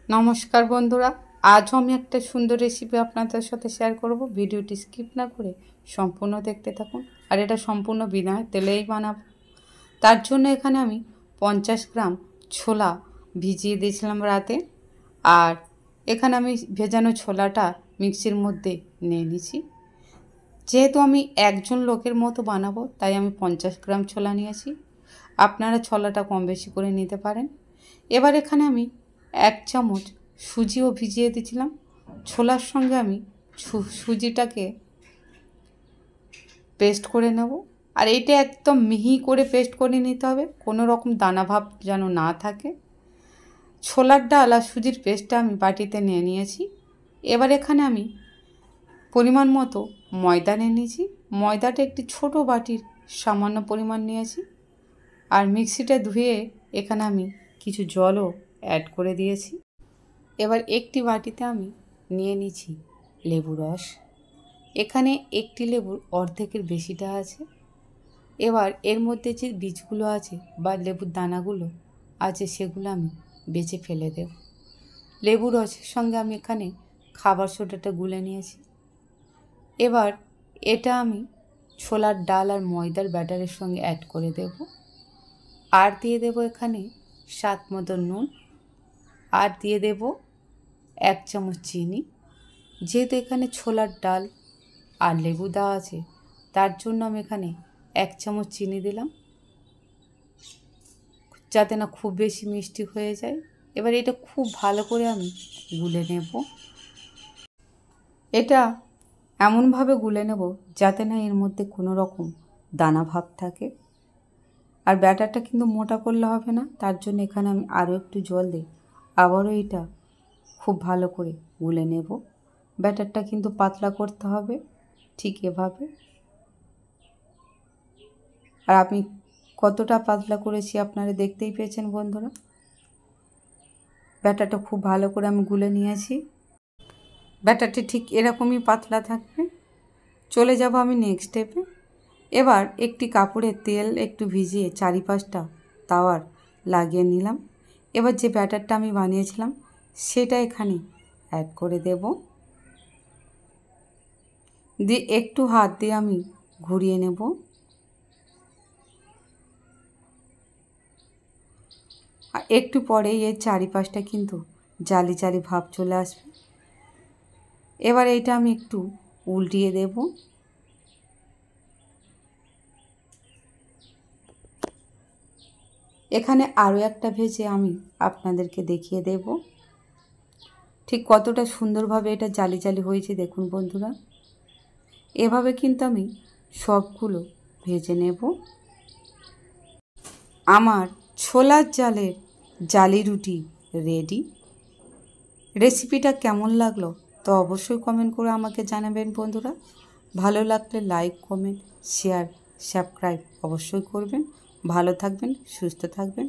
নমস্কার বন্ধুরা, আজও আমি একটা সুন্দর রেসিপি আপনাদের সাথে শেয়ার করব। ভিডিওটি স্কিপ না করে সম্পূর্ণ দেখতে থাকুন। আর এটা সম্পূর্ণ বিনা তেলেই বানাবো। তার জন্য এখানে আমি 50 গ্রাম ছোলা ভিজিয়ে দিয়েছিলাম রাতে। আর এখানে আমি ভেজানো ছোলাটা মিক্সির মধ্যে নিয়ে নিয়েছি। যেহেতু আমি একজন লোকের মতো বানাবো, তাই আমি 50 গ্রাম ছোলা নিয়েছি। আপনারা ছোলাটা কম বেশি করে নিতে পারেন। এবার এখানে আমি 1 চামচ সুজিও ভিজিয়ে দিয়েছিলাম। ছোলার সঙ্গে আমি সুজিটাকে পেস্ট করে নেব। আর এটা একদম মিহি করে পেস্ট করে নিতে হবে, কোনো রকম দানা ভাব যেন না থাকে। ছোলার ডাল আর সুজির পেস্টটা আমি বাটিতে নিয়ে নিয়েছি। এবার এখানে আমি পরিমাণ মতো ময়দা নিয়ে নিয়েছি। ময়দাটা একটি ছোট বাটির সামান্য পরিমাণ নিয়েছি। আর মিক্সিটা ধুয়ে এখানে আমি কিছু জলও অ্যাড করে দিয়েছি। এবার একটি বাটিতে আমি নিয়ে নিয়েছি লেবু রস। এখানে একটি লেবুর অর্ধেকের বেশিটা আছে। এবার এর মধ্যে যে বীজগুলো আছে বা লেবুর দানাগুলো আছে, সেগুলো আমি বেছে ফেলে দেব। লেবু রসের সঙ্গে আমি এখানে খাবার সোডাটা গুলে নিয়েছি। এবার এটা আমি ছোলার ডাল আর ময়দার ব্যাটারের সঙ্গে অ্যাড করে দেব। আর দিয়ে দেব এখানে স্বাদ মতো নুন। আর দিয়ে দেব 1 চামচ চিনি। যেহেতু এখানে ছোলার ডাল আর লেবু দেওয়া আছে, তার জন্য আমি এখানে 1 চামচ চিনি দিলাম, যাতে না খুব বেশি মিষ্টি হয়ে যায়। এবার এটা খুব ভালো করে আমি গুলে নেব। এটা এমনভাবে গুলে নেব যাতে না এর মধ্যে কোনো রকম দানা ভাব থাকে। আর ব্যাটারটা কিন্তু মোটা করলে হবে না, তার জন্য এখানে আমি আরও একটু জল দিই আবারও এটা খুব ভালো করে গুলে নেব। ব্যাটারটা কিন্তু পাতলা করতে হবে, ঠিক এভাবে। আর আমি কতটা পাতলা করেছি আপনারা দেখতেই পেয়েছেন বন্ধুরা। ব্যাটারটা খুব ভালো করে আমি গুলে নিয়েছি। ব্যাটারটি ঠিক এরকমই পাতলা থাকবে। চলে যাব আমি নেক্সট স্টেপে। এবার একটি কাপড়ে তেল একটু ভিজিয়ে চারিপাশটা তাওয়ার লাগিয়ে নিলাম। এবার যে ব্যাটারটা আমি বানিয়েছিলাম সেটা এখানে অ্যাড করে দেব। দিয়ে একটু হাত দিয়ে আমি ঘুরিয়ে নেব। আর একটু পরেই এর চারিপাশটা কিন্তু জালি জালি ভাব চলে আসবে। এবার এইটা আমি একটু উল্টিয়ে দেব। এখানে আরও একটা ভেজে আমি আপনাদেরকে দেখিয়ে দেব ঠিক কতটা সুন্দরভাবে এটা জালি জালি হয়েছে। দেখুন বন্ধুরা, এভাবে কিন্তু আমি সবগুলো ভেজে নেব। আমার ছোলার ডালের জালি রুটি রেডি। রেসিপিটা কেমন লাগলো তো অবশ্যই কমেন্ট করে আমাকে জানাবেন বন্ধুরা। ভালো লাগলে লাইক, কমেন্ট, শেয়ার, সাবস্ক্রাইব অবশ্যই করবেন। ভালো থাকবেন, সুস্থ থাকবেন।